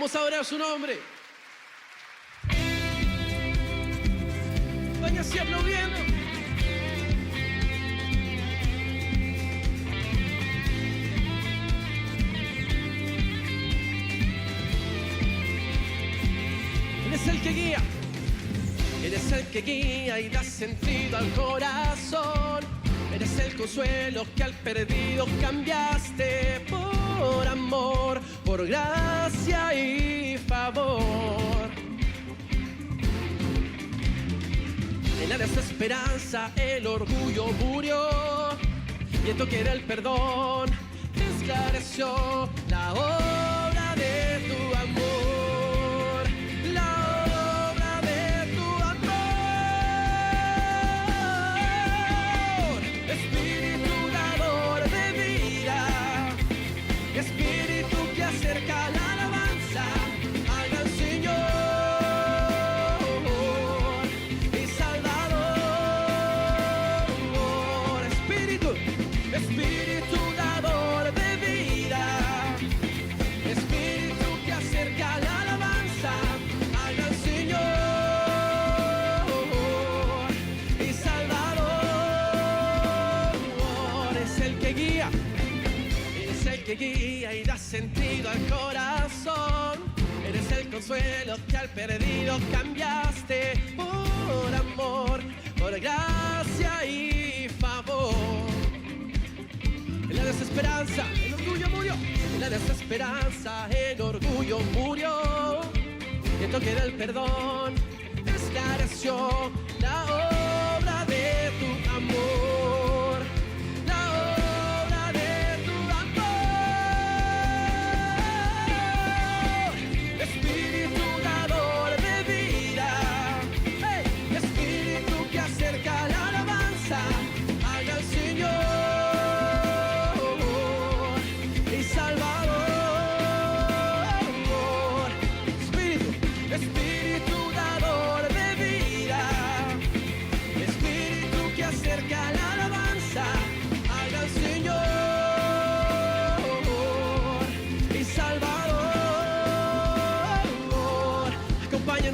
Vamos a orar su nombre. Vaya así aplaudiendo. Él es el que guía. Eres el que guía y da sentido al corazón. Eres el consuelo que al perdido cambiaste por amor, por gracia y favor. En la desesperanza el orgullo murió y en tu que era el perdón esclareció la obra de tu amor, la obra de tu amor. Espíritu dador de vida, Espíritu que acerca la alabanza al gran Señor y Salvador. Espíritu dador de vida, Espíritu que acerca la alabanza al gran Señor y Salvador. Es el que guía. Eres el que guía y da sentido al corazón. Eres el consuelo que al perdido cambiaste por amor, por gracia y favor. En la desesperanza el orgullo murió. En la desesperanza el orgullo murió. Y en tu que era el perdón esclareció la obra de tu amor.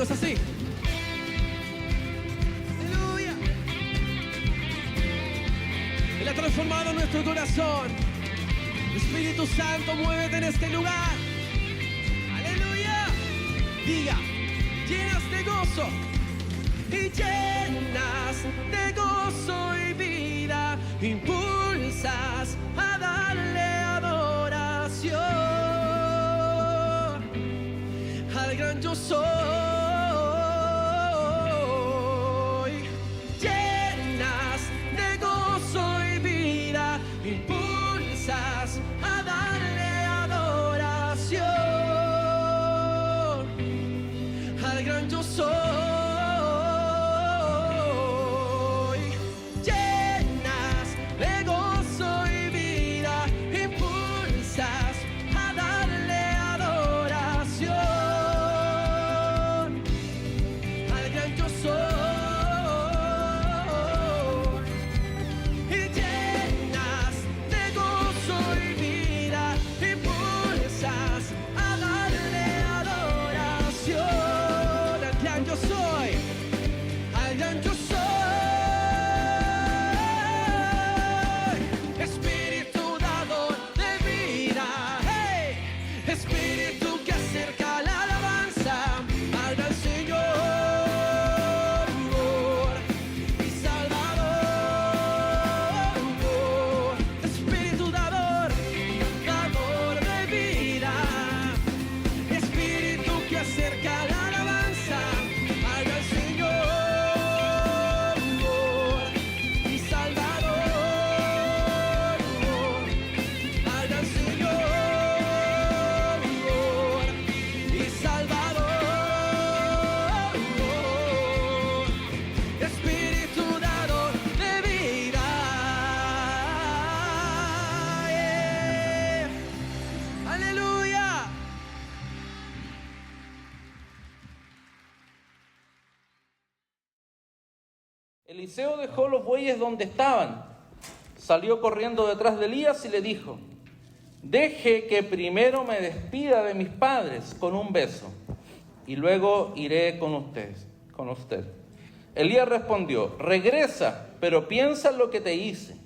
Así. Aleluya. Él ha transformado nuestro corazón. Espíritu Santo, muévete en este lugar. Aleluya. Diga, llenas de gozo y llenas de gozo y vida, impulsas a darle adoración al gran yo soy. Impulsas a darle adoración al gran yo soy. Llenas de gozo y vida, impulsas a darle adoración al gran yo soy. Eliseo dejó los bueyes donde estaban, salió corriendo detrás de Elías y le dijo: deje que primero me despida de mis padres con un beso, y luego iré con usted. Elías respondió: regresa, pero piensa en lo que te hice.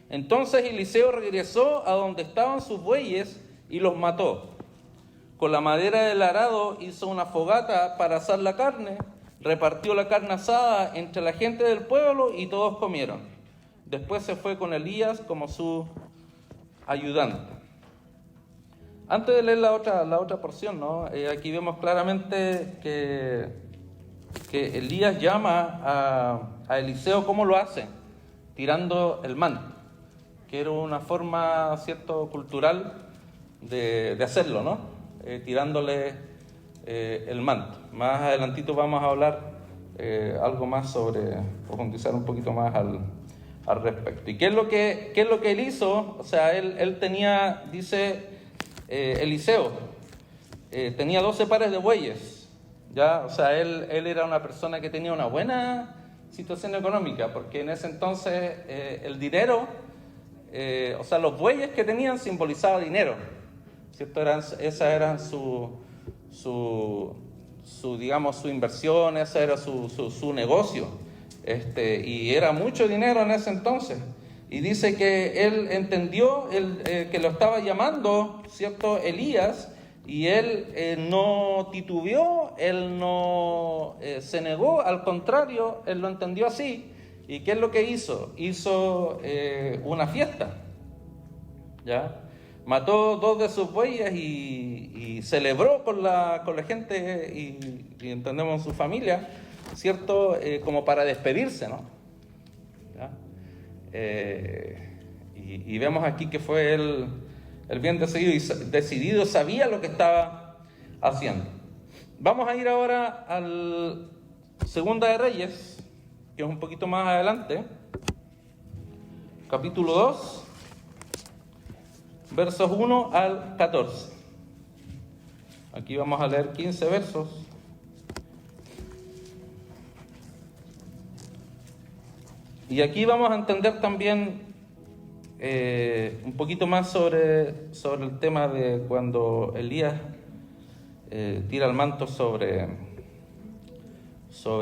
Entonces Eliseo regresó a donde estaban sus bueyes y los mató. Con la madera del arado hizo una fogata para asar la carne, repartió la carne asada entre la gente del pueblo y todos comieron. Después se fue con Elías como su ayudante. Antes de leer la otra porción, ¿no? Aquí vemos claramente que Elías llama a Eliseo. ¿Cómo lo hace? Tirando el manto, que era una forma, cierto, cultural de hacerlo, ¿no? Tirándole el manto. Más adelantito vamos a hablar algo más sobre, profundizar un poquito más al respecto. ¿Y qué es lo que él hizo? O sea, él tenía, dice Eliseo, tenía 12 pares de bueyes, ¿ya? O sea, él era una persona que tenía una buena situación económica, porque en ese entonces el dinero, o sea, los bueyes que tenían simbolizaban dinero, ¿cierto? Esas eran su digamos, su inversión, ese era su negocio, y era mucho dinero en ese entonces. Y dice que él entendió que lo estaba llamando, ¿cierto?, Elías, y él no titubeó, él no se negó, al contrario, él lo entendió así. ¿Y qué es lo que hizo? Hizo una fiesta, ¿ya? Mató 2 de sus bueyes y celebró con la gente y entendemos su familia, ¿cierto? Como para despedirse, ¿no? ¿Ya? Y vemos aquí que fue él bien decidido, sabía lo que estaba haciendo. Vamos a ir ahora al Segunda de Reyes, que es un poquito más adelante, capítulo 2. Versos 1 al 14. Aquí vamos a leer 15 versos. Y aquí vamos a entender también un poquito más sobre el tema de cuando Elías tira el manto sobre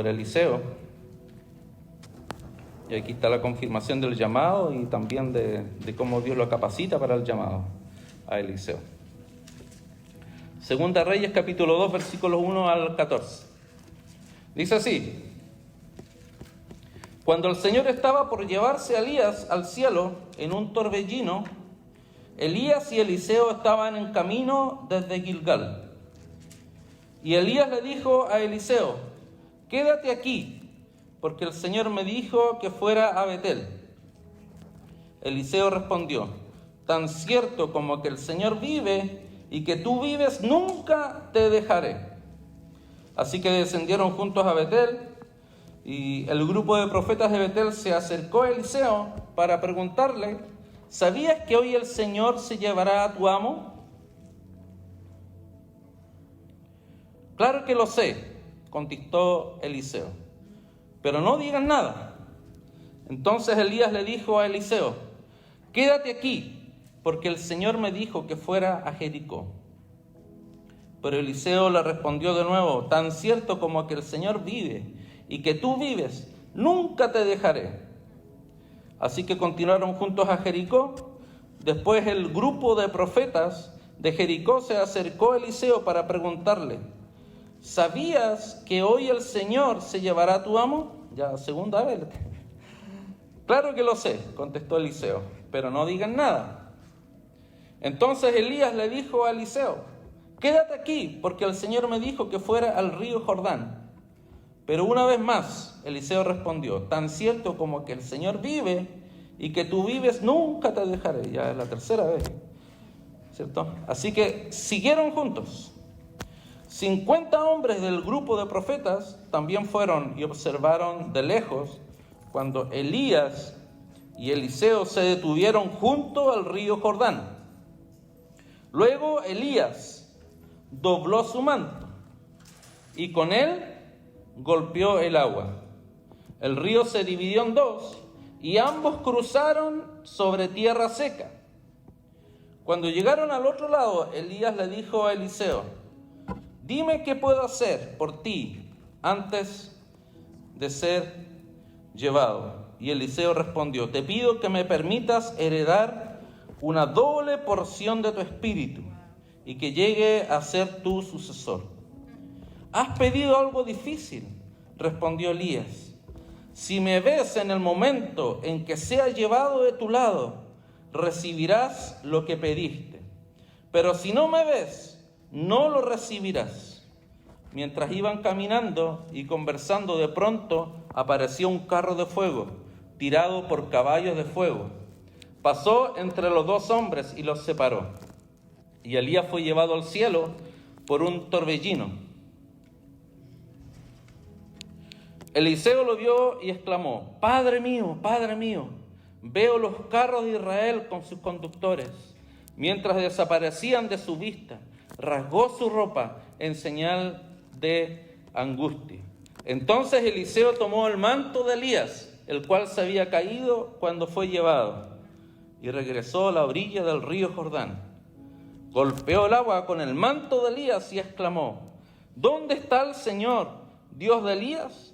Eliseo. Y aquí está la confirmación del llamado y también de cómo Dios lo capacita para el llamado a Eliseo. Segunda Reyes, capítulo 2, versículos 1 al 14. Dice así: cuando el Señor estaba por llevarse a Elías al cielo en un torbellino, Elías y Eliseo estaban en camino desde Gilgal. Y Elías le dijo a Eliseo: quédate aquí, porque el Señor me dijo que fuera a Betel. Eliseo respondió: tan cierto como que el Señor vive y que tú vives, nunca te dejaré. Así que descendieron juntos a Betel, y el grupo de profetas de Betel se acercó a Eliseo para preguntarle: ¿sabías que hoy el Señor se llevará a tu amo? Claro que lo sé, contestó Eliseo, pero no digan nada. Entonces Elías le dijo a Eliseo: quédate aquí, porque el Señor me dijo que fuera a Jericó. Pero Eliseo le respondió de nuevo: tan cierto como que el Señor vive y que tú vives, nunca te dejaré. Así que continuaron juntos a Jericó. Después el grupo de profetas de Jericó se acercó a Eliseo para preguntarle: ¿sabías que hoy el Señor se llevará a tu amo? Ya, segunda vez. Claro que lo sé, contestó Eliseo, pero no digan nada. Entonces Elías le dijo a Eliseo: quédate aquí, porque el Señor me dijo que fuera al río Jordán. Pero una vez más, Eliseo respondió: tan cierto como que el Señor vive y que tú vives, nunca te dejaré. Ya es la tercera vez, ¿cierto? Así que siguieron juntos. 50 hombres del grupo de profetas también fueron y observaron de lejos cuando Elías y Eliseo se detuvieron junto al río Jordán. Luego Elías dobló su manto y con él golpeó el agua. El río se dividió en dos y ambos cruzaron sobre tierra seca. Cuando llegaron al otro lado, Elías le dijo a Eliseo: dime qué puedo hacer por ti antes de ser llevado. Y Eliseo respondió: te pido que me permitas heredar una doble porción de tu espíritu y que llegue a ser tu sucesor. Has pedido algo difícil, respondió Elías. Si me ves en el momento en que sea llevado de tu lado, recibirás lo que pediste. Pero si no me ves, no lo recibirás. Mientras iban caminando y conversando, de pronto apareció un carro de fuego, tirado por caballos de fuego. Pasó entre los dos hombres y los separó. Y Elías fue llevado al cielo por un torbellino. Eliseo lo vio y exclamó: Padre mío, veo los carros de Israel con sus conductores. Mientras desaparecían de su vista, rasgó su ropa en señal de angustia. Entonces Eliseo tomó el manto de Elías, el cual se había caído cuando fue llevado, y regresó a la orilla del río Jordán. Golpeó el agua con el manto de Elías y exclamó: ¿dónde está el Señor, Dios de Elías?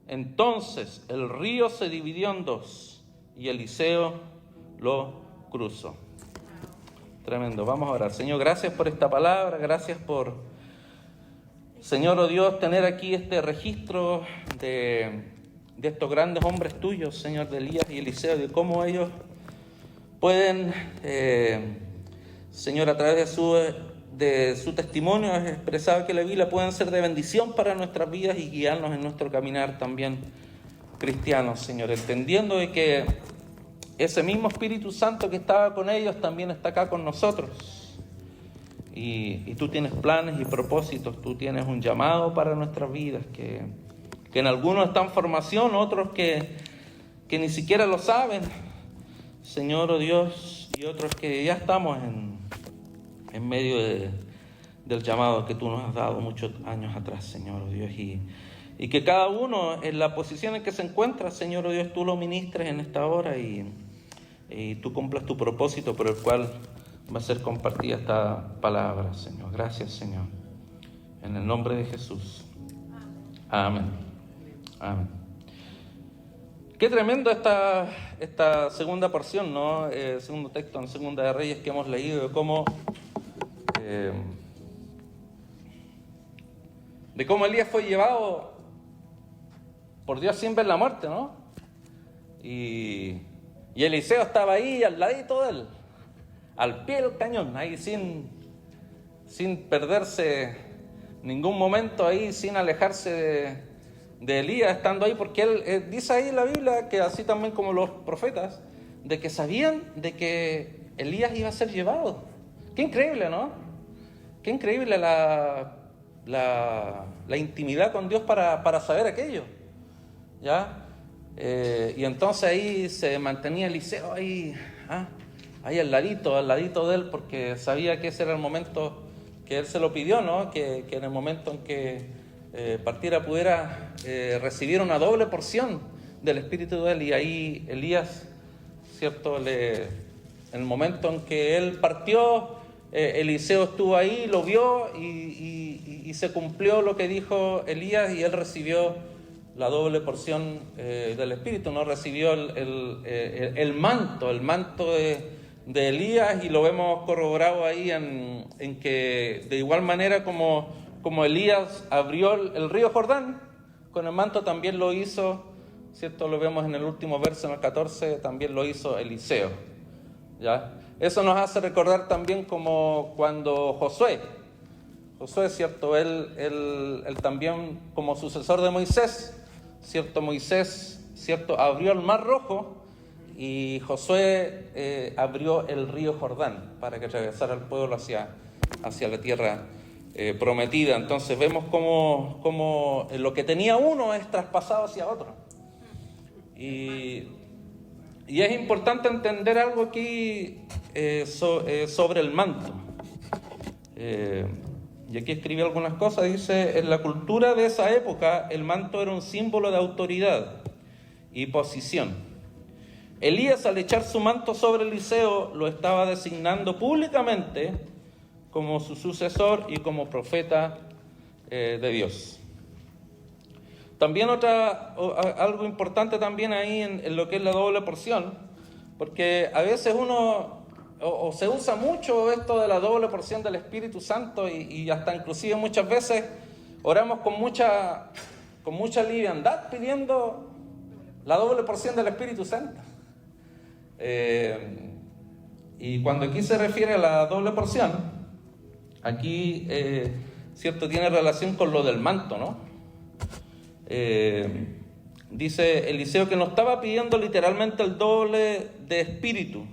Entonces el río se dividió en dos y Eliseo lo cruzó. Tremendo. Vamos a orar. Señor, gracias por esta palabra, gracias por, Señor, oh Dios, tener aquí este registro de estos grandes hombres tuyos, Señor, de Elías y Eliseo, de cómo ellos pueden, Señor, a través de su testimonio expresado que la Biblia, pueden ser de bendición para nuestras vidas y guiarnos en nuestro caminar también cristiano, Señor, entendiendo de que ese mismo Espíritu Santo que estaba con ellos también está acá con nosotros. Y tú tienes planes y propósitos, tú tienes un llamado para nuestras vidas, que en algunos está en formación, otros que ni siquiera lo saben, Señor, oh Dios, y otros que ya estamos en medio del llamado que tú nos has dado muchos años atrás, Señor, oh Dios, y que cada uno en la posición en que se encuentra, Señor, oh Dios, tú lo ministres en esta hora y tú cumplas tu propósito por el cual va a ser compartida esta palabra, Señor. Gracias, Señor. En el nombre de Jesús. Amén. Amén. Qué tremendo esta segunda porción, ¿no? Segundo texto en Segunda de Reyes que hemos leído, de cómo Elías fue llevado por Dios sin ver la muerte, ¿no? Y Eliseo estaba ahí al ladito de él, al pie del cañón, ahí sin perderse ningún momento, ahí sin alejarse de Elías, estando ahí, porque él dice ahí en la Biblia, que así también como los profetas, de que sabían de que Elías iba a ser llevado. Qué increíble, ¿no? Qué increíble la intimidad con Dios para saber aquello, ¿ya? Y entonces ahí se mantenía Eliseo ahí al ladito de él, porque sabía que ese era el momento que él se lo pidió, ¿no? Que en el momento en que partiera pudiera recibir una doble porción del espíritu de él. Y ahí Elías, ¿cierto? En el momento en que él partió, Eliseo estuvo ahí, lo vio y se cumplió lo que dijo Elías, y él recibió la doble porción del Espíritu, ¿no? Recibió el manto de Elías, y lo vemos corroborado ahí en que de igual manera como Elías abrió el río Jordán, con el manto también lo hizo, ¿cierto? Lo vemos en el último verso, en el 14, también lo hizo Eliseo, ¿ya? Eso nos hace recordar también como cuando Josué, ¿cierto? Él también como sucesor de Moisés, ¿cierto? Moisés, ¿cierto? Abrió el Mar Rojo y Josué abrió el río Jordán para que atravesara el pueblo hacia la tierra prometida. Entonces vemos cómo lo que tenía uno es traspasado hacia otro. Y es importante entender algo aquí sobre el manto. Y aquí escribí algunas cosas. Dice: en la cultura de esa época, el manto era un símbolo de autoridad y posición. Elías, al echar su manto sobre Eliseo, lo estaba designando públicamente como su sucesor y como profeta de Dios. También algo importante también ahí en lo que es la doble porción, porque a veces o se usa mucho esto de la doble porción del Espíritu Santo y hasta inclusive muchas veces oramos con mucha liviandad pidiendo la doble porción del Espíritu Santo. Y cuando aquí se refiere a la doble porción, aquí, cierto, tiene relación con lo del manto, ¿no? Dice Eliseo que no estaba pidiendo literalmente el doble de espíritu,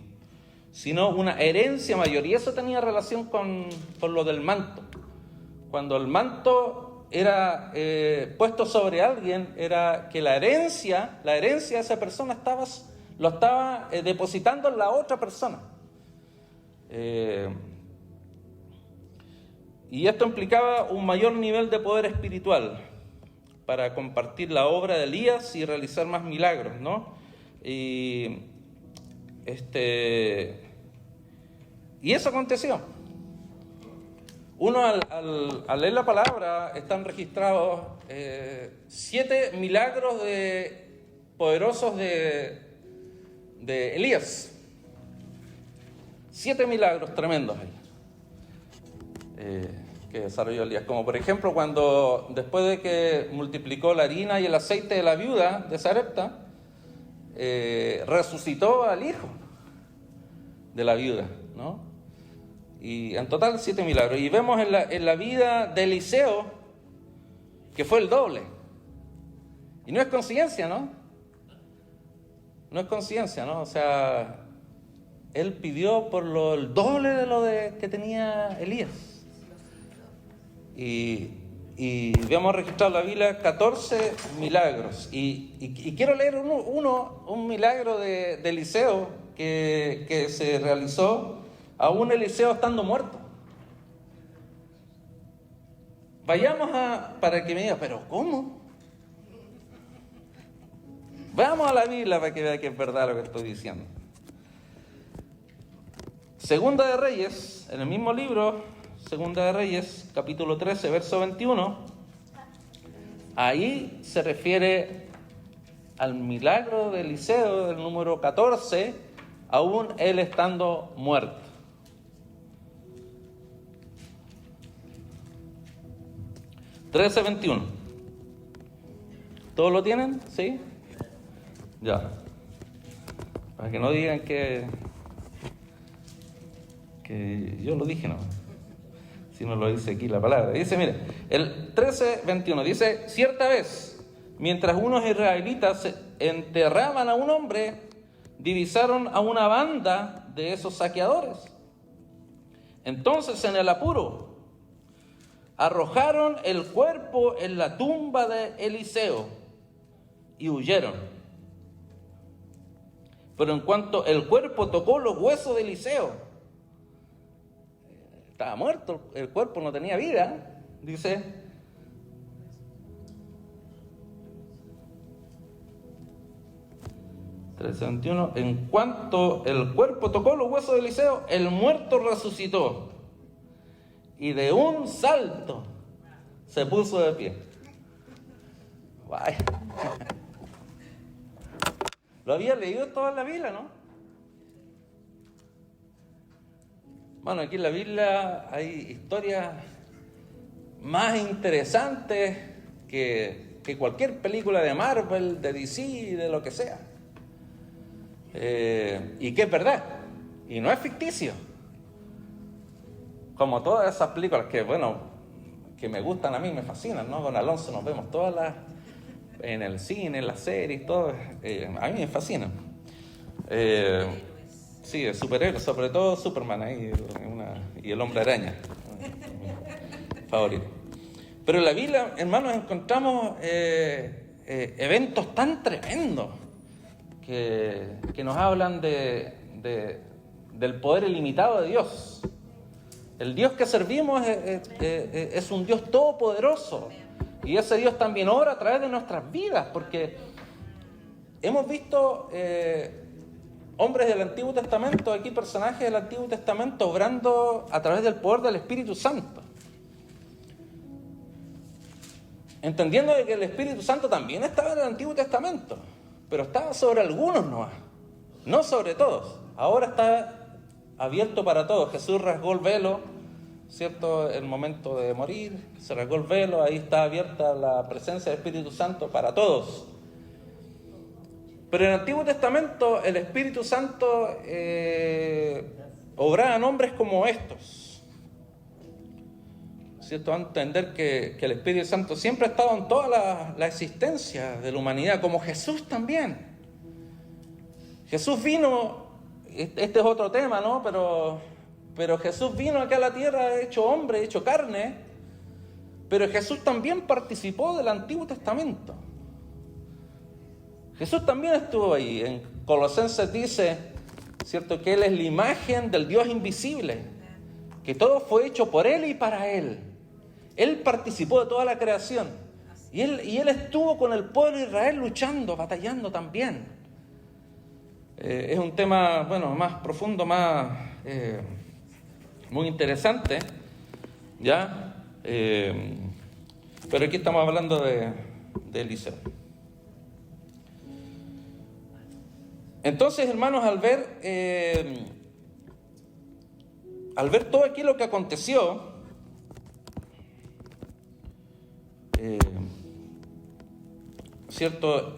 sino una herencia mayor, y eso tenía relación con lo del manto. Cuando el manto era puesto sobre alguien, era que la herencia de esa persona lo estaba depositando en la otra persona. Y esto implicaba un mayor nivel de poder espiritual para compartir la obra de Elías y realizar más milagros, ¿no? Y eso aconteció. Uno al leer la palabra están registrados 7 milagros poderosos de Elías. 7 milagros tremendos ahí. Que desarrolló Elías, como por ejemplo cuando después de que multiplicó la harina y el aceite de la viuda de Sarepta, resucitó al hijo de la viuda, ¿no? Y en total 7 milagros. Y vemos en la vida de Eliseo que fue el doble. Y no es coincidencia, ¿no? No es coincidencia, ¿no? O sea, él pidió por el doble de lo que tenía Elías. Y vemos registrado en la Biblia 14 milagros. Y quiero leer un milagro de Eliseo que se realizó aún Eliseo estando muerto. Vayamos para que me diga, ¿pero cómo? Vamos a la Biblia para que vea que es verdad lo que estoy diciendo. Segunda de Reyes, en el mismo libro, Segunda de Reyes, capítulo 13, verso 21, ahí se refiere al milagro de Eliseo, del número 14, aún él estando muerto. (13:21) ¿Todos lo tienen? ¿Sí? Ya. Para que no digan que yo lo dije, no. Si no lo dice aquí la palabra. Dice, mire, el 13:21 dice: cierta vez, mientras unos israelitas enterraban a un hombre, divisaron a una banda de esos saqueadores. Entonces, en el apuro, arrojaron el cuerpo en la tumba de Eliseo y huyeron. Pero en cuanto el cuerpo tocó los huesos de Eliseo, estaba muerto, el cuerpo no tenía vida, dice. (13:21) En cuanto el cuerpo tocó los huesos de Eliseo, el muerto resucitó y de un salto se puso de pie. Guay. Lo había leído toda la Biblia, ¿no? Bueno, aquí en la Biblia hay historias más interesantes que cualquier película de Marvel, de DC, de lo que sea. Y que es verdad, y no es ficticio. Como todas esas películas que me gustan a mí, me fascinan, ¿no? Con Alonso nos vemos todas en el cine, en las series, todo. A mí me fascinan. Sí, de superhéroes, sobre todo Superman ahí, y el Hombre Araña, favorito. Pero en la Biblia, hermanos, encontramos eventos tan tremendos que nos hablan del poder ilimitado de Dios. El Dios que servimos es un Dios todopoderoso, y ese Dios también obra a través de nuestras vidas, porque hemos visto hombres del Antiguo Testamento, aquí personajes del Antiguo Testamento obrando a través del poder del Espíritu Santo. Entendiendo de que el Espíritu Santo también estaba en el Antiguo Testamento, pero estaba sobre algunos nomás, no sobre todos. Ahora está abierto para todos. Jesús rasgó el velo, ¿cierto? El momento de morir, se rasgó el velo, ahí está abierta la presencia del Espíritu Santo para todos. Pero en el Antiguo Testamento el Espíritu Santo obraba en hombres como estos, ¿cierto? A entender que el Espíritu Santo siempre ha estado en toda la existencia de la humanidad, como Jesús también. Jesús vino, este es otro tema, ¿no? Pero Jesús vino acá a la tierra hecho hombre, hecho carne, pero Jesús también participó del Antiguo Testamento. Jesús también estuvo ahí. En Colosenses dice, ¿cierto?, que Él es la imagen del Dios invisible, que todo fue hecho por Él y para Él. Él participó de toda la creación. Y Él estuvo con el pueblo de Israel luchando, batallando también. Es un tema, bueno, más profundo, muy interesante, ¿ya? Pero aquí estamos hablando de Eliseo. Entonces, hermanos, al ver todo aquí lo que aconteció, ¿cierto?,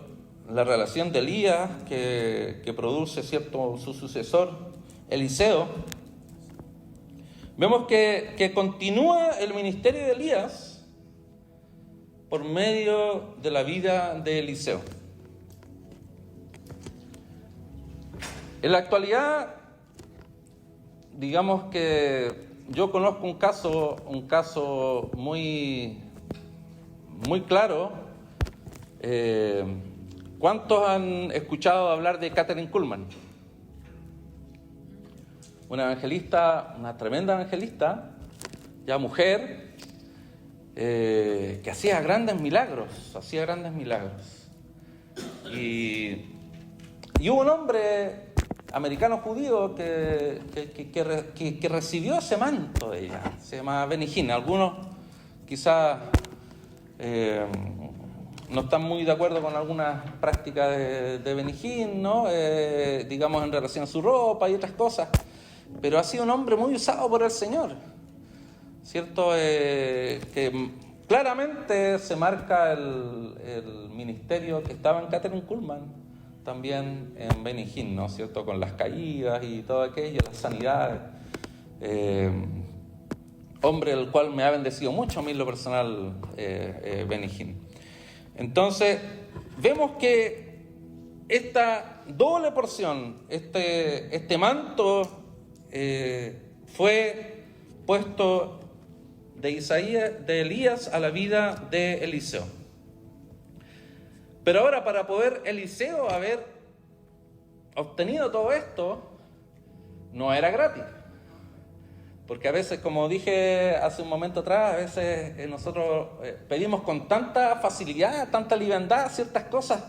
la relación de Elías que produce, ¿cierto?, su sucesor, Eliseo, vemos que continúa el ministerio de Elías por medio de la vida de Eliseo. En la actualidad, digamos que yo conozco un caso muy claro. ¿Cuántos han escuchado hablar de Kathryn Kuhlman? Una evangelista, una tremenda evangelista, ya mujer, que hacía grandes milagros. Y hubo un hombre americano judío que recibió ese manto de ella. Se llama Benny Hinn. Algunos quizás no están muy de acuerdo con algunas prácticas de Benny Hinn, ¿no? Digamos, en relación a su ropa y otras cosas. Pero ha sido un hombre muy usado por el Señor, ¿cierto? Que claramente se marca el ministerio que estaba en Kathryn Kuhlman, también en Benny Hinn, ¿no? ¿Cierto? Con las caídas y todo aquello, las sanidades. Hombre el cual me ha bendecido mucho a mí en lo personal, Benny Hinn. Entonces, vemos que esta doble porción, este manto fue puesto de Elías a la vida de Eliseo. Pero ahora, para poder Eliseo haber obtenido todo esto, no era gratis. Porque a veces, como dije hace un momento atrás, a veces nosotros pedimos con tanta facilidad, tanta liviandad ciertas cosas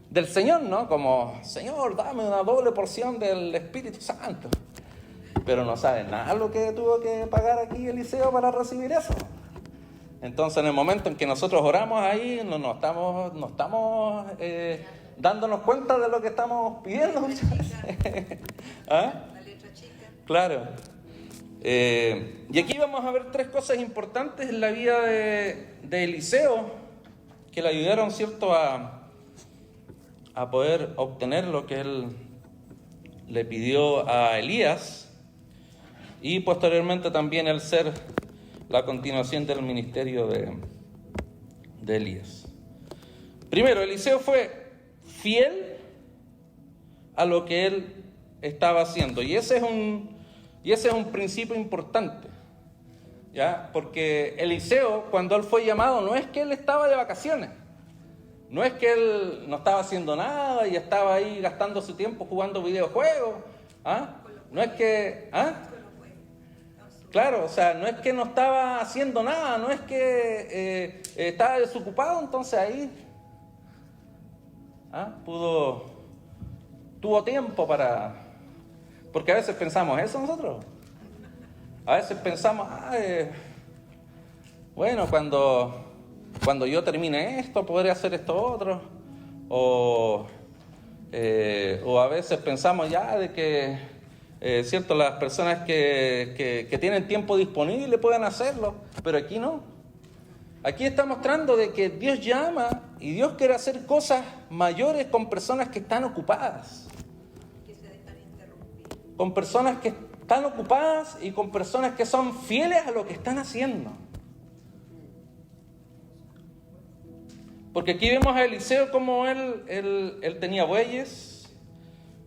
del Señor, ¿no? Como, Señor, dame una doble porción del Espíritu Santo. Pero no saben nada lo que tuvo que pagar aquí Eliseo para recibir eso. Entonces, en el momento en que nosotros oramos ahí, no estamos dándonos cuenta de lo que estamos pidiendo muchas veces. ¿Ah? La letra chica. Claro. Y aquí vamos a ver tres cosas importantes en la vida de Eliseo que le ayudaron, ¿cierto?, a poder obtener lo que él le pidió a Elías, y posteriormente también el ser la continuación del ministerio de Elías. Primero, Eliseo fue fiel a lo que él estaba haciendo, y ese es un principio importante, ¿ya? Porque Eliseo, cuando él fue llamado, no es que él estaba de vacaciones, no es que él no estaba haciendo nada y estaba ahí gastando su tiempo jugando videojuegos, ¿ah? No es que, ¿ah? Claro, o sea, no es que no estaba haciendo nada, no es que estaba desocupado, entonces ahí pudo tuvo tiempo para... Porque a veces pensamos eso nosotros. A veces pensamos, bueno, cuando yo termine esto, podré hacer esto otro. O a veces pensamos ya de que, cierto, las personas que tienen tiempo disponible pueden hacerlo, pero aquí no. Aquí está mostrando de que Dios llama y Dios quiere hacer cosas mayores con personas que están ocupadas. Con personas que están ocupadas y con personas que son fieles a lo que están haciendo. Porque aquí vemos a Eliseo como él tenía bueyes,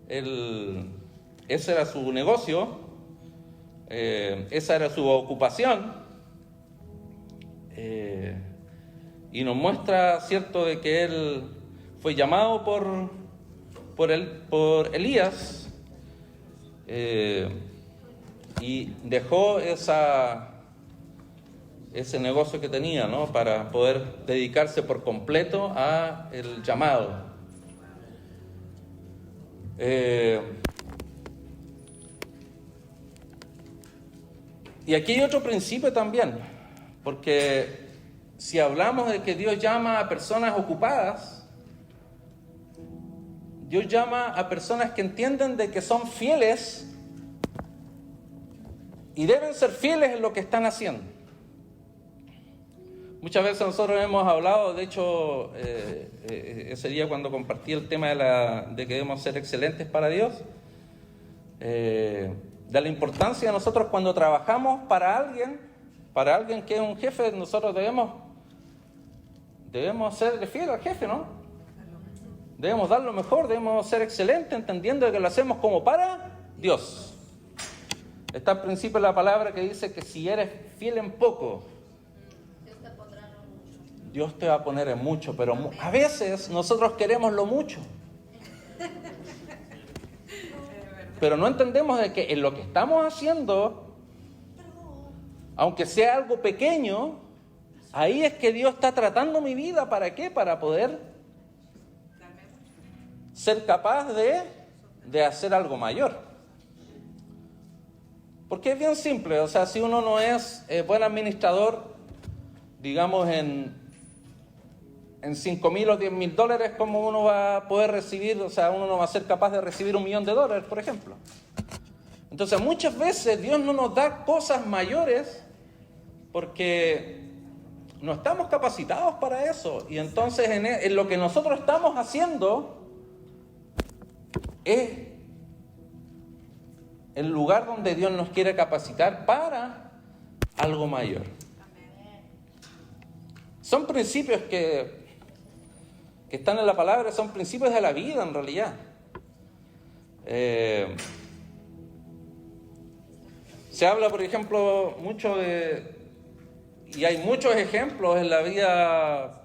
ese era su negocio, esa era su ocupación, y nos muestra, cierto, de que él fue llamado por Elías, y dejó ese negocio que tenía, ¿no? Para poder dedicarse por completo a el llamado. Y aquí hay otro principio también, porque si hablamos de que Dios llama a personas ocupadas, Dios llama a personas que entienden de que son fieles y deben ser fieles en lo que están haciendo. Muchas veces nosotros hemos hablado, de hecho, ese día cuando compartí el tema de que debemos ser excelentes para Dios, de la importancia de nosotros cuando trabajamos para alguien que es un jefe, nosotros debemos ser fieles al jefe, ¿no? Debemos dar lo mejor, debemos ser excelentes, entendiendo que lo hacemos como para Dios. Está al principio la palabra que dice que si eres fiel en poco, Dios te va a poner en mucho, pero a veces nosotros queremos lo mucho. Pero no entendemos de que en lo que estamos haciendo, aunque sea algo pequeño, ahí es que Dios está tratando mi vida. ¿Para qué? Para poder ser capaz de hacer algo mayor. Porque es bien simple, o sea, si uno no es buen administrador, digamos en $5,000 o $10,000, ¿cómo uno va a poder recibir? O sea, uno no va a ser capaz de recibir $1,000,000, por ejemplo. Entonces, muchas veces Dios no nos da cosas mayores porque no estamos capacitados para eso. Y entonces, en lo que nosotros estamos haciendo es el lugar donde Dios nos quiere capacitar para algo mayor. Son principios que están en la palabra, son principios de la vida en realidad. Se habla, por ejemplo, mucho y hay muchos ejemplos en la vida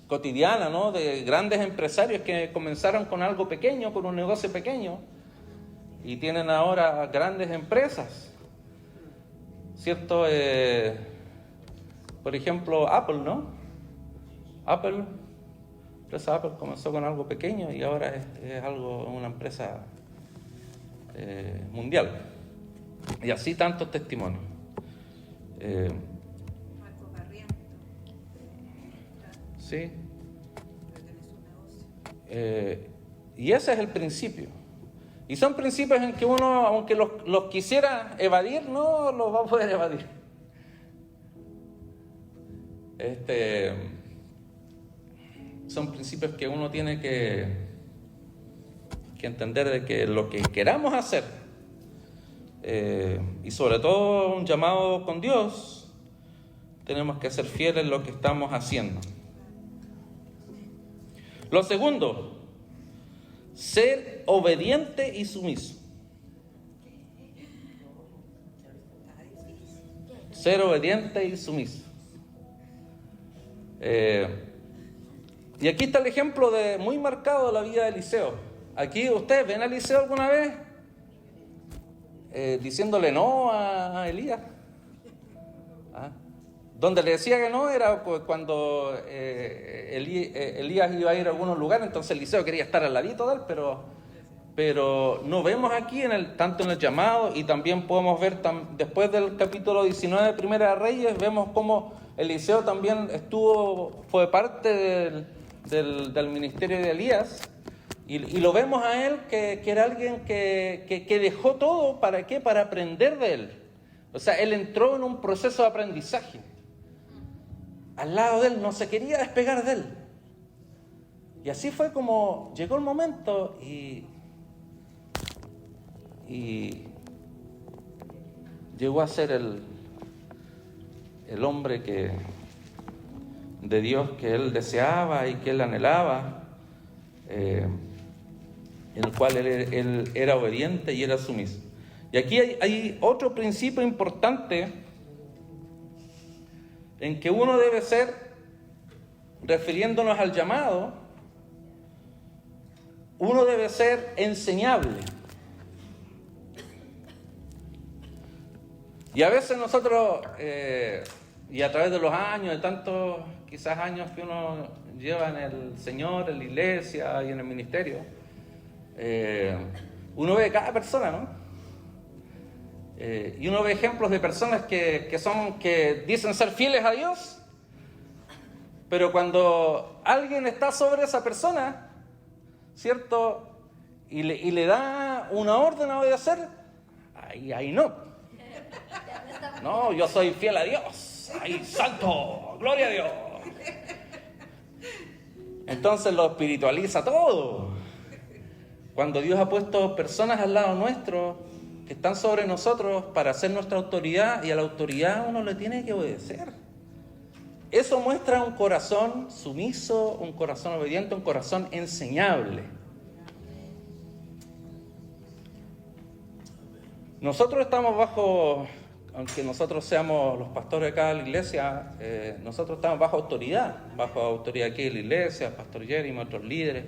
cotidiana, ¿no? De grandes empresarios que comenzaron con algo pequeño, con un negocio pequeño, y tienen ahora grandes empresas, ¿cierto? Por ejemplo, Apple, ¿no? La empresa Apple comenzó con algo pequeño y ahora es una empresa mundial. Y así tantos testimonios. Sí. Y ese es el principio. Y son principios en que uno, aunque los quisiera evadir, no los va a poder evadir. Son principios que uno tiene que entender de que lo que queramos hacer, y sobre todo un llamado con Dios, tenemos que ser fieles en lo que estamos haciendo. Lo segundo, ser obediente y sumiso. Ser obediente y sumiso. Y aquí está el ejemplo muy marcado de la vida de Eliseo. Aquí ustedes ven a Eliseo alguna vez diciéndole no a Elías. Donde le decía que no era cuando Elías iba a ir a algunos lugares, entonces Eliseo quería estar al ladito de él, pero no vemos aquí tanto en el llamado, y también podemos ver después del capítulo 19 de Primera de Reyes, vemos cómo Eliseo también fue parte del ministerio de Elías, y lo vemos a él que era alguien que dejó todo. ¿Para qué? Para aprender de él. O sea, él entró en un proceso de aprendizaje. Al lado de él, no se quería despegar de él. Y así fue como llegó el momento y llegó a ser el hombre de Dios que él deseaba y que él anhelaba, en el cual él era obediente y era sumiso. Y aquí hay otro principio importante en que uno debe ser, refiriéndonos al llamado, uno debe ser enseñable. Y a veces nosotros, y a través de los años, de tantos quizás años que uno lleva en el Señor, en la iglesia y en el ministerio, uno ve cada persona, ¿no? Y uno ve ejemplos de personas que dicen ser fieles a Dios, pero cuando alguien está sobre esa persona, ¿cierto? Y le da una orden a obedecer, ahí no. No, yo soy fiel a Dios. ¡Ay, santo! ¡Gloria a Dios! Entonces lo espiritualiza todo. Cuando Dios ha puesto personas al lado nuestro, que están sobre nosotros para ser nuestra autoridad, y a la autoridad uno le tiene que obedecer. Eso muestra un corazón sumiso, un corazón obediente, un corazón enseñable. Nosotros estamos bajo, aunque nosotros seamos los pastores acá de la iglesia, nosotros estamos bajo autoridad aquí de la iglesia, Pastor Jeremy, otros líderes.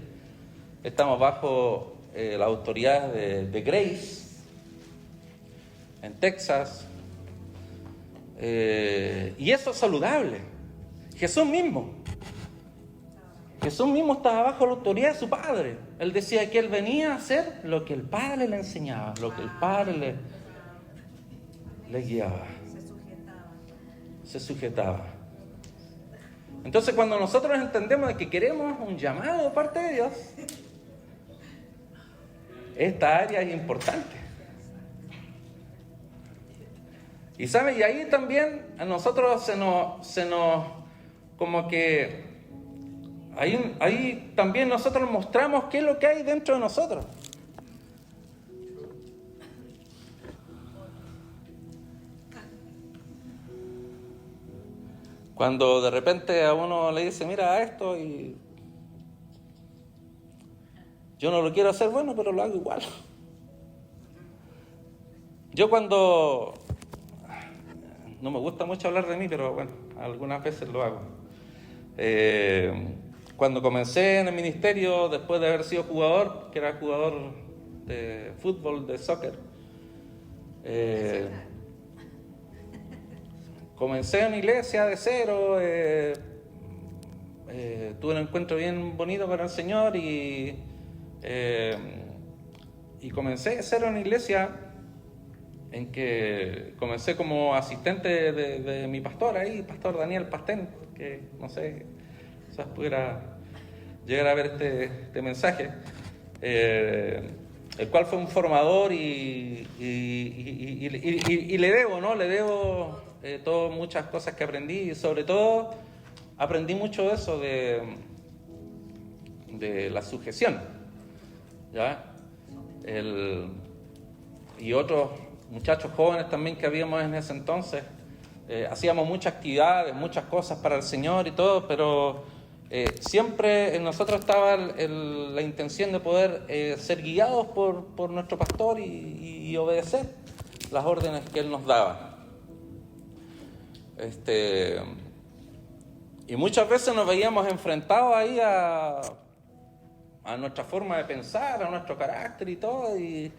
Estamos bajo la autoridad de Grace en Texas, y eso es saludable. Jesús mismo estaba bajo la autoridad de su Padre. Él decía que él venía a hacer lo que el Padre le enseñaba, lo que el Padre le guiaba, se sujetaba. Entonces, cuando nosotros entendemos de que queremos un llamado de parte de Dios, esta área es importante. Y ¿sabe? Y ahí también a nosotros se nos como que ahí también nosotros mostramos qué es lo que hay dentro de nosotros. Cuando de repente a uno le dice, mira esto, y yo no lo quiero hacer, bueno, pero lo hago igual. Yo cuando, no me gusta mucho hablar de mí, pero bueno, algunas veces lo hago. Cuando comencé en el ministerio, después de haber sido jugador, que era jugador de fútbol, de soccer, comencé en una iglesia de cero, tuve un encuentro bien bonito con el Señor y comencé de cero en una iglesia en que comencé como asistente de mi pastor ahí, Pastor Daniel Pastén, que no sé, quizás pudiera llegar a ver este mensaje, el cual fue un formador y le debo todas muchas cosas que aprendí, y sobre todo aprendí mucho de eso de la sujeción, ¿ya? Y otros muchachos jóvenes también que habíamos en ese entonces, hacíamos muchas actividades, muchas cosas para el Señor y todo, pero siempre en nosotros estaba la intención de poder ser guiados por nuestro pastor y obedecer las órdenes que él nos daba. Y muchas veces nos veíamos enfrentados ahí a nuestra forma de pensar, a nuestro carácter y todo, y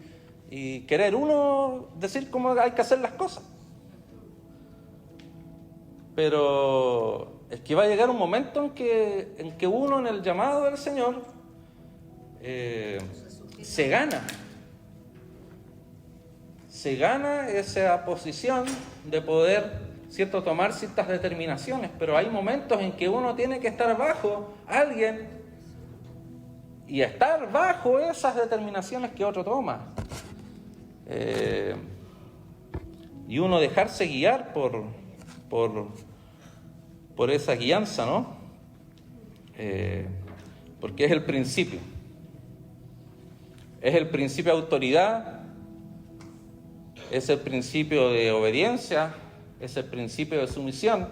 querer uno decir cómo hay que hacer las cosas. pero es que va a llegar un momento en que uno, en el llamado del Señor, se gana esa posición de poder, ¿cierto?, tomar ciertas determinaciones, pero hay momentos en que uno tiene que estar bajo alguien y estar bajo esas determinaciones que otro toma. Y uno dejarse guiar por esa guianza, ¿no? Porque es el principio. Es el principio de autoridad, es el principio de obediencia, es el principio de sumisión.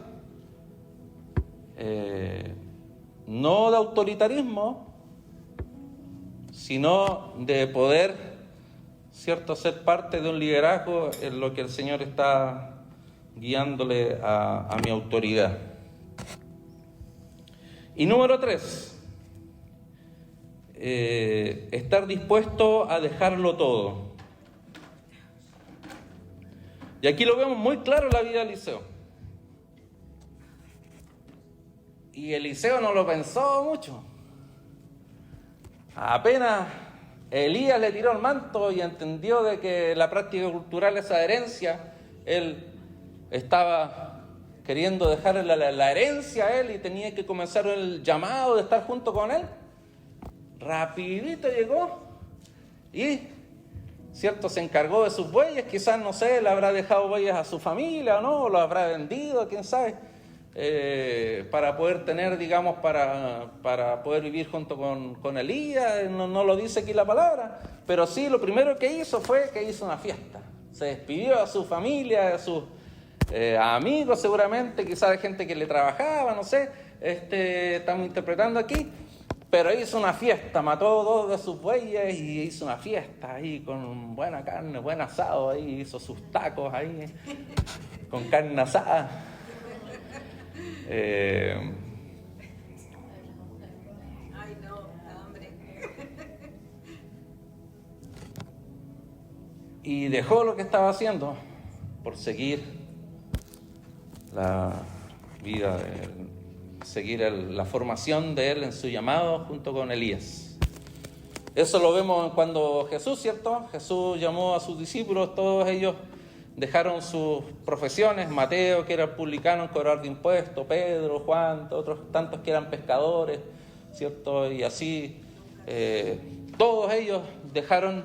No de autoritarismo, sino de poder, ¿cierto?, ser parte de un liderazgo en lo que el Señor está guiándole a mi autoridad. Y número 3, estar dispuesto a dejarlo todo. Y aquí lo vemos muy claro en la vida de Eliseo. Y Eliseo no lo pensó mucho. Apenas Elías le tiró el manto y entendió de que la práctica cultural, esa herencia, él estaba queriendo dejar la herencia a él y tenía que comenzar el llamado de estar junto con él. Rapidito llegó y, ¿cierto?, se encargó de sus bueyes. Quizás, no sé, le habrá dejado bueyes a su familia o no, o lo habrá vendido, quién sabe, para poder tener, digamos, para poder vivir junto con Elías. No lo dice aquí la palabra, pero sí, lo primero que hizo fue que hizo una fiesta. Se despidió a su familia, a sus amigos seguramente, quizás de gente que le trabajaba, no sé, estamos interpretando aquí. Pero hizo una fiesta, mató 2 de sus bueyes y hizo una fiesta ahí con buena carne, buen asado ahí, hizo sus tacos ahí con carne asada. Ay, no, hambre. Y dejó lo que estaba haciendo por seguir la vida seguir la formación de él en su llamado junto con Elías. Eso lo vemos cuando Jesús, ¿cierto? Jesús llamó a sus discípulos, todos ellos dejaron sus profesiones. Mateo, que era publicano en cobrar de impuestos, Pedro, Juan, otros tantos que eran pescadores, ¿cierto? Y así todos ellos dejaron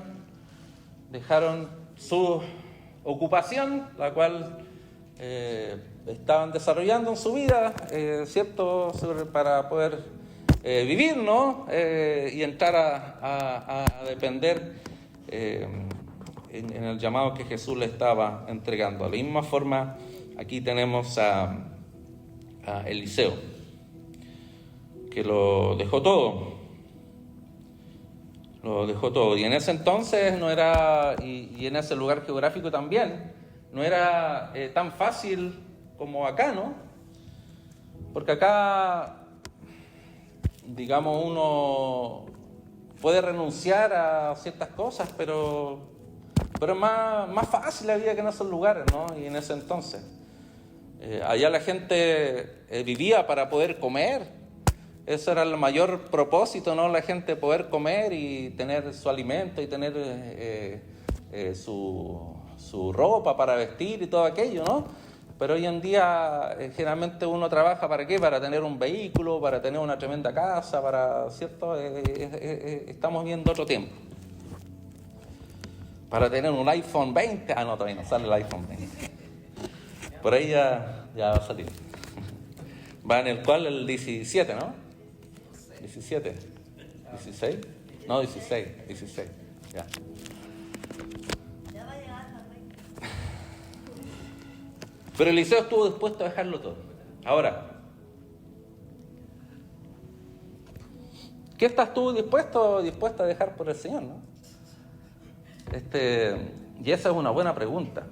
su ocupación, la cual estaban desarrollando en su vida, ¿cierto?, para poder vivir, ¿no? Y entrar a depender en el llamado que Jesús le estaba entregando. De la misma forma, aquí tenemos a Eliseo, que lo dejó todo. Lo dejó todo. Y en ese entonces no era, y en ese lugar geográfico también, no era tan fácil como acá, ¿no? Porque acá, digamos, uno puede renunciar a ciertas cosas, pero es más fácil la vida que en esos lugares, ¿no? Y en ese entonces. Allá la gente vivía para poder comer. Eso era el mayor propósito, ¿no? La gente poder comer y tener su alimento y tener su ropa para vestir y todo aquello, ¿no? Pero hoy en día generalmente uno trabaja ¿para qué? Para tener un vehículo, para tener una tremenda casa, ¿cierto? Estamos viendo otro tiempo. Para tener un iPhone 20, no, todavía no sale el iPhone 20. Por ahí ya va a salir. Va en el cual el 17, ¿no? 17, 16, no, 16, ya. Pero Eliseo estuvo dispuesto a dejarlo todo. Ahora, ¿qué estás tú dispuesta a dejar por el Señor, no? Y esa es una buena pregunta.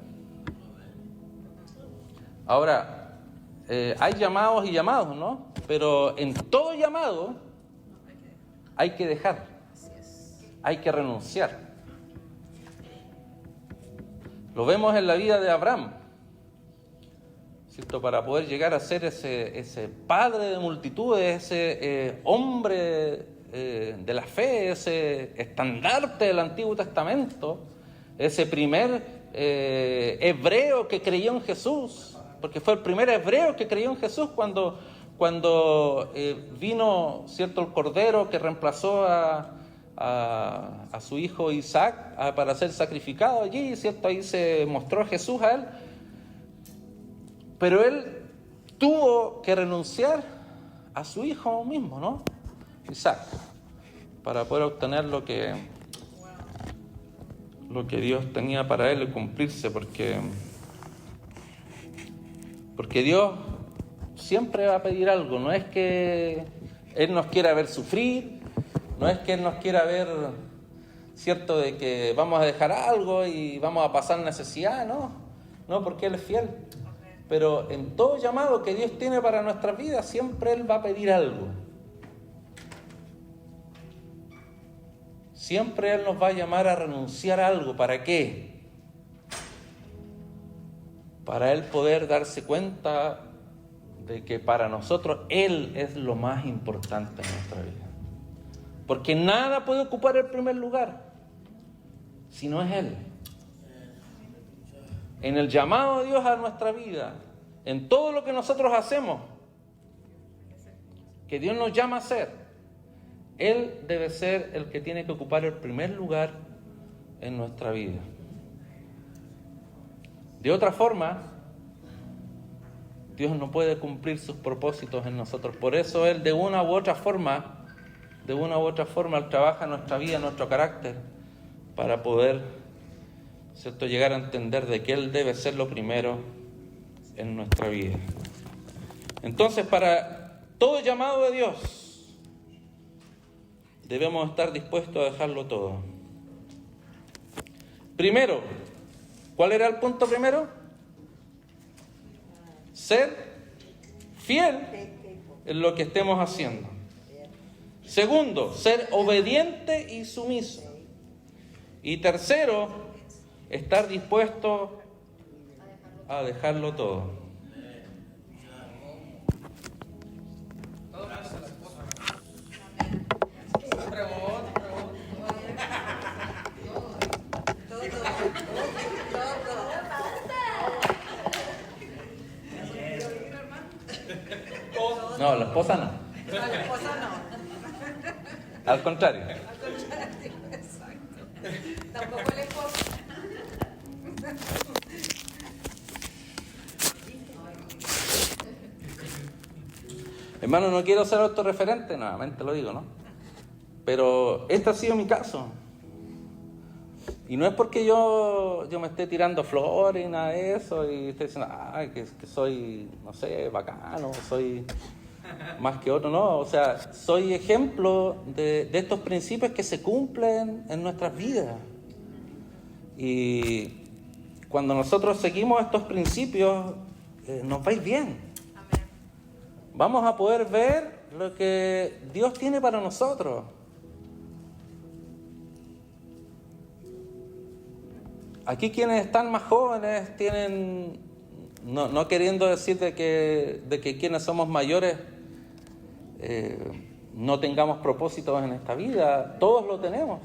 Ahora, hay llamados y llamados, ¿no? Pero en todo llamado hay que dejar, hay que renunciar. Lo vemos en la vida de Abraham, ¿cierto? Para poder llegar a ser ese padre de multitudes, ese hombre de la fe, ese estandarte del Antiguo Testamento, ese primer hebreo que creyó en Jesús, porque fue el primer hebreo que creyó en Jesús cuando vino, ¿cierto?, el cordero que reemplazó a su hijo Isaac para ser sacrificado allí, ¿cierto? Ahí se mostró a Jesús a él. Pero él tuvo que renunciar a su hijo mismo, ¿no? Isaac, para poder obtener lo que Dios tenía para él y cumplirse, porque Dios siempre va a pedir algo. No es que Él nos quiera ver sufrir, no es que Él nos quiera ver, ¿cierto?, de que vamos a dejar algo y vamos a pasar necesidad, no, porque Él es fiel. Pero en todo llamado que Dios tiene para nuestras vidas, siempre Él va a pedir algo. Siempre Él nos va a llamar a renunciar a algo. ¿Para qué? Para Él poder darse cuenta de que para nosotros Él es lo más importante en nuestra vida. Porque nada puede ocupar el primer lugar si no es Él. En el llamado de Dios a nuestra vida, en todo lo que nosotros hacemos, que Dios nos llama a hacer, Él debe ser el que tiene que ocupar el primer lugar en nuestra vida. De otra forma, Dios no puede cumplir sus propósitos en nosotros. Por eso Él de una u otra forma, Él trabaja en nuestra vida, en nuestro carácter, para poder, ¿cierto?, llegar a entender de que Él debe ser lo primero en nuestra vida. Entonces, para todo llamado de Dios, debemos estar dispuestos a dejarlo todo. Primero, ¿cuál era el punto primero? Ser fiel en lo que estemos haciendo. Segundo, ser obediente y sumiso. Y tercero, estar dispuesto a dejarlo todo. No, la esposa no. No, la esposa no. Al contrario. Al contrario, exacto. Tampoco el esposo. Hermano, no quiero ser autorreferente, nuevamente lo digo, ¿no? Pero este ha sido mi caso. Y no es porque yo me esté tirando flores y nada de eso, y esté diciendo, que soy, no sé, bacano, soy más que otro, no. O sea, soy ejemplo de estos principios que se cumplen en nuestras vidas. Y cuando nosotros seguimos estos principios, nos va a ir bien. Vamos a poder ver lo que Dios tiene para nosotros. Aquí quienes están más jóvenes tienen, no queriendo decir de que quienes somos mayores no tengamos propósitos en esta vida, todos lo tenemos.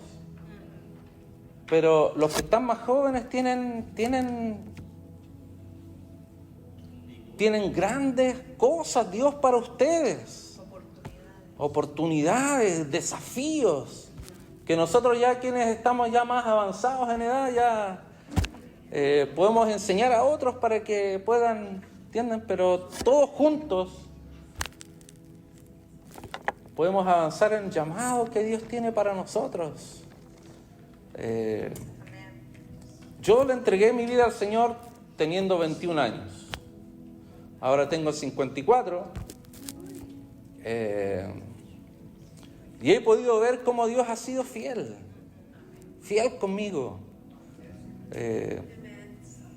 Pero los que están más jóvenes tienen grandes cosas, Dios, para ustedes. Oportunidades, desafíos, que nosotros ya quienes estamos ya más avanzados en edad, ya podemos enseñar a otros para que puedan, ¿entienden? Pero todos juntos podemos avanzar en el llamado que Dios tiene para nosotros. Yo le entregué mi vida al Señor teniendo 21 años. Ahora tengo 54. Y he podido ver cómo Dios ha sido fiel conmigo.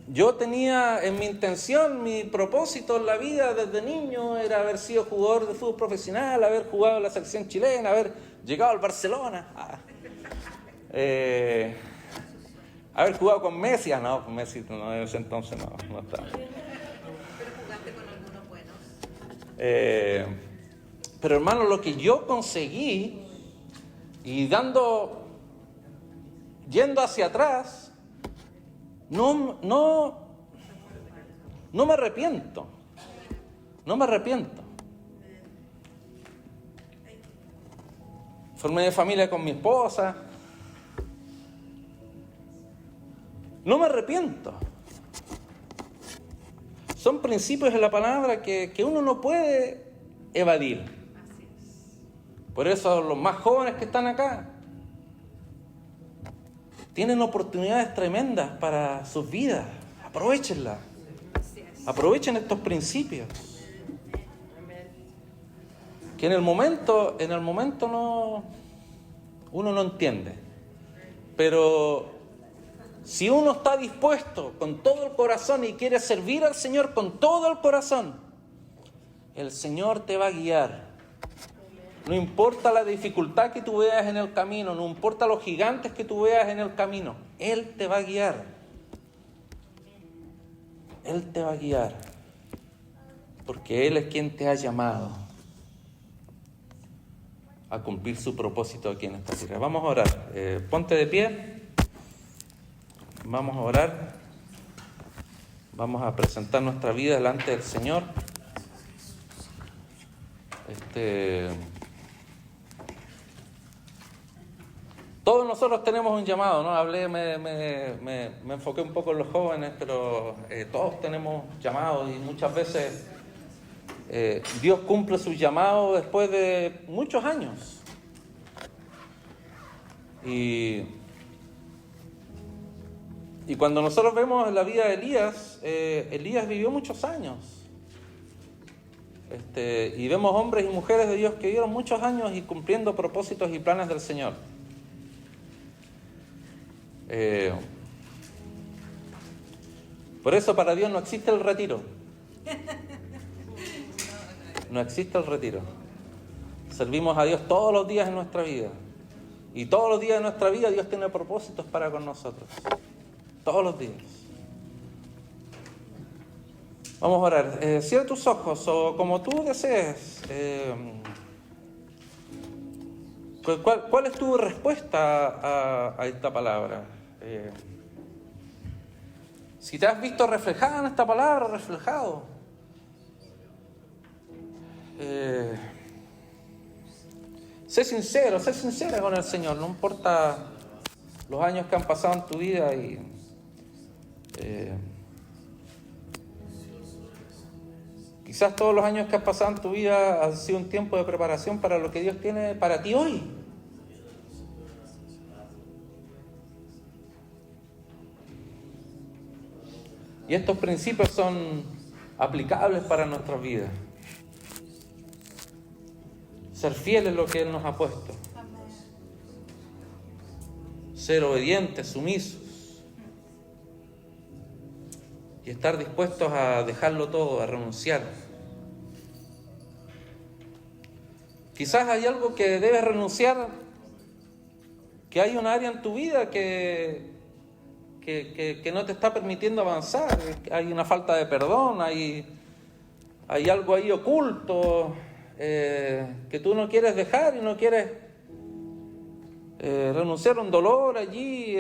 Yo tenía en mi intención, mi propósito en la vida desde niño era haber sido jugador de fútbol profesional, haber jugado en la selección chilena, haber llegado al Barcelona, haber jugado con Messi. No, con Messi no, en ese entonces no estaba. Pero hermano, lo que yo conseguí, y yendo hacia atrás, no me arrepiento. No me arrepiento. Formé familia con mi esposa. No me arrepiento. Son principios de la palabra que uno no puede evadir. Por eso los más jóvenes que están acá tienen oportunidades tremendas para sus vidas. Aprovechenlas. Aprovechen estos principios. Que en el momento uno no entiende. Pero si uno está dispuesto con todo el corazón y quiere servir al Señor con todo el corazón, el Señor te va a guiar. No importa la dificultad que tú veas en el camino, no importa los gigantes que tú veas en el camino, Él te va a guiar. Él te va a guiar. Porque Él es quien te ha llamado a cumplir su propósito aquí en esta tierra. Vamos a orar. Ponte de pie. Vamos a orar. Vamos a presentar nuestra vida delante del Señor. Todos nosotros tenemos un llamado, ¿no? Me enfoqué un poco en los jóvenes, pero todos tenemos llamados y muchas veces Dios cumple su llamado después de muchos años. Y cuando nosotros vemos la vida de Elías, Elías vivió muchos años. Y vemos hombres y mujeres de Dios que vivieron muchos años y cumpliendo propósitos y planes del Señor. Por eso para Dios no existe el retiro. No existe el retiro. Servimos a Dios todos los días en nuestra vida. Y todos los días de nuestra vida Dios tiene propósitos para con nosotros. Todos los días. Vamos a orar. Cierra tus ojos o como tú desees. ¿Cuál es tu respuesta a esta palabra? Si te has visto reflejada en esta palabra, reflejado. Sé sincera con el Señor. No importa los años que han pasado en tu vida quizás todos los años que has pasado en tu vida han sido un tiempo de preparación para lo que Dios tiene para ti hoy. Y estos principios son aplicables para nuestras vidas. Ser fieles en lo que Él nos ha puesto. Ser obedientes, sumisos. Y estar dispuestos a dejarlo todo, a renunciar. Quizás hay algo que debes renunciar, que hay un área en tu vida que no te está permitiendo avanzar. Hay una falta de perdón, hay algo ahí oculto que tú no quieres dejar y no quieres renunciar a un dolor allí.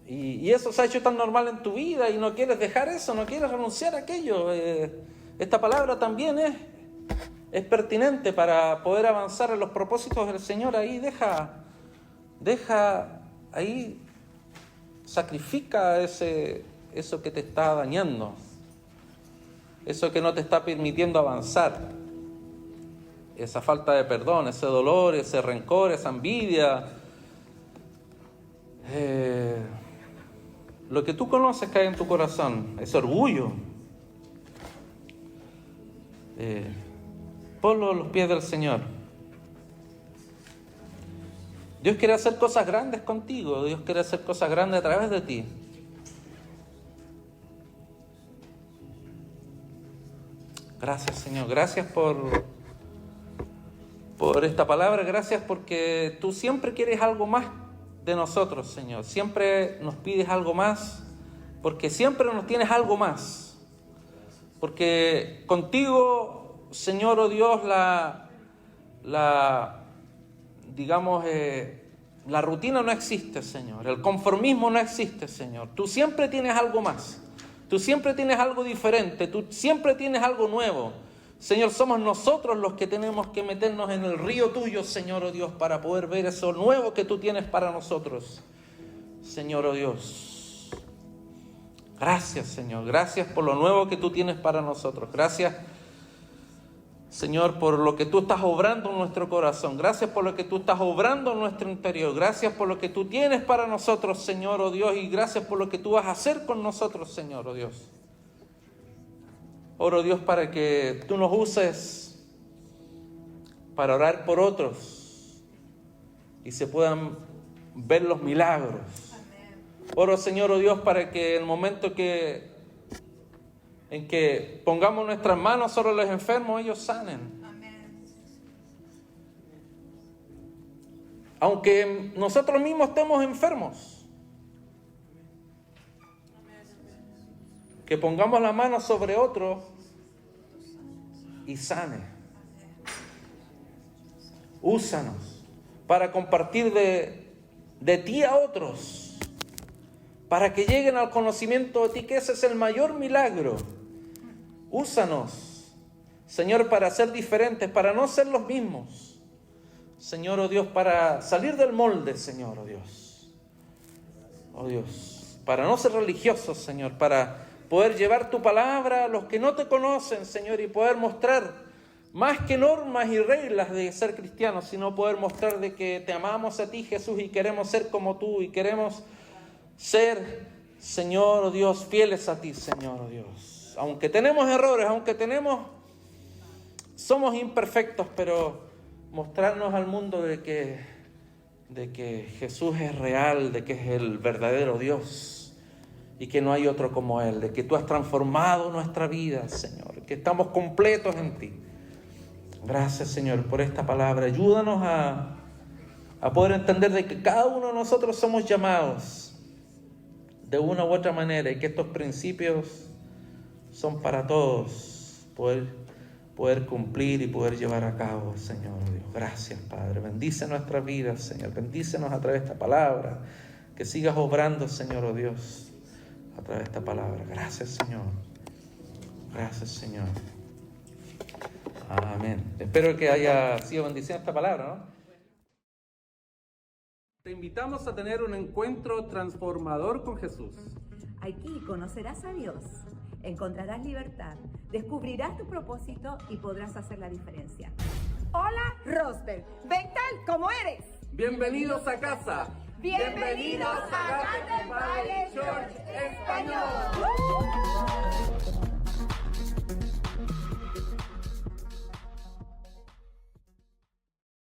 Y eso se ha hecho tan normal en tu vida y no quieres dejar eso, no quieres renunciar a aquello. Esta palabra también es pertinente para poder avanzar en los propósitos del Señor. Ahí deja ahí, sacrifica eso que te está dañando, eso que no te está permitiendo avanzar, esa falta de perdón, ese dolor, ese rencor, esa envidia. Lo que tú conoces que hay en tu corazón, ese orgullo, ponlo a los pies del Señor. Dios quiere hacer cosas grandes contigo, Dios quiere hacer cosas grandes a través de ti. Gracias, Señor, gracias por esta palabra, gracias porque tú siempre quieres algo más de nosotros, Señor. Siempre nos pides algo más, porque siempre nos tienes algo más. Porque contigo, Señor, oh Dios, la rutina no existe, Señor. El conformismo no existe, Señor. Tú siempre tienes algo más. Tú siempre tienes algo diferente. Tú siempre tienes algo nuevo. Señor, somos nosotros los que tenemos que meternos en el río tuyo, Señor, oh Dios, para poder ver eso nuevo que tú tienes para nosotros. Señor, oh Dios. Gracias, Señor. Gracias por lo nuevo que tú tienes para nosotros. Gracias, Señor, por lo que tú estás obrando en nuestro corazón. Gracias por lo que tú estás obrando en nuestro interior. Gracias por lo que tú tienes para nosotros, Señor, oh Dios. Y gracias por lo que tú vas a hacer con nosotros, Señor, oh Dios. Oro, Dios, para que tú nos uses para orar por otros y se puedan ver los milagros. Oro, Señor, oh Dios, para que en el momento en que pongamos nuestras manos sobre los enfermos, ellos sanen. Aunque nosotros mismos estemos enfermos, que pongamos la mano sobre otro y sane. Úsanos para compartir de ti a otros, para que lleguen al conocimiento de ti, que ese es el mayor milagro. Úsanos, Señor, para ser diferentes, para no ser los mismos. Señor, oh Dios, para salir del molde, Señor, oh Dios. Oh Dios, para no ser religiosos, Señor, para poder llevar tu palabra a los que no te conocen, Señor, y poder mostrar más que normas y reglas de ser cristianos, sino poder mostrar de que te amamos a ti, Jesús, y queremos ser como tú, y queremos ser, Señor, oh Dios, fieles a ti, Señor, oh Dios. Aunque tenemos errores, somos imperfectos, pero mostrarnos al mundo de que Jesús es real, de que es el verdadero Dios y que no hay otro como Él, de que tú has transformado nuestra vida, Señor, que estamos completos en ti. Gracias, Señor, por esta palabra. Ayúdanos a poder entender de que cada uno de nosotros somos llamados de una u otra manera y que estos principios son para todos, poder cumplir y poder llevar a cabo, Señor Dios. Gracias, Padre. Bendice nuestras vidas, Señor. Bendícenos a través de esta palabra. Que sigas obrando, Señor, oh Dios, a través de esta palabra. Gracias, Señor. Gracias, Señor. Amén. Espero que haya sido bendición esta palabra, ¿no? Te invitamos a tener un encuentro transformador con Jesús. Aquí conocerás a Dios, encontrarás libertad, descubrirás tu propósito y podrás hacer la diferencia. Hola, Rosberg. Ven tal como eres. Bienvenidos a casa. Bienvenidos a Garden Valley Church en